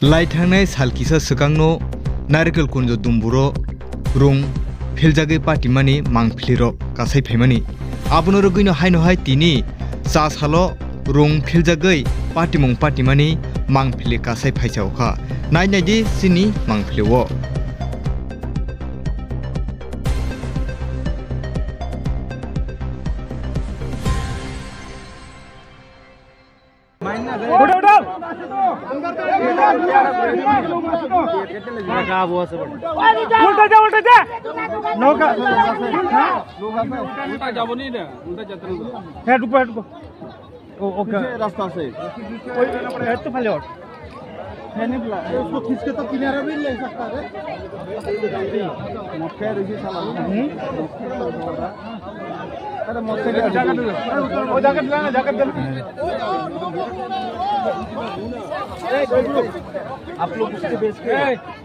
लाइथांनाय सालकिसा सिगांनो नारिकेल कुंज दुम्बुरो रुं फिलजागै पाटिमानि मांफिलिरो कासाय फैमानि आबुनो रगैनो हायनो हाय तिनि सा सालो रुं फिलजागै पाटिमुं पाटिमानि मांफिलि कासाय फाइसावखा नायनायदि सिनि मांफिलिवो उल्टा जा नौका उल्टा जाबो नहीं दे उल्टा जाते रहो हेड को ओके रास्ता से हेड तो पहले और है नहीं बुला उसको खींच के तो किनारे भी ले सकता है मक्के रही साला अरे मक्के जैकेट लाना आप लोग उसके बेच के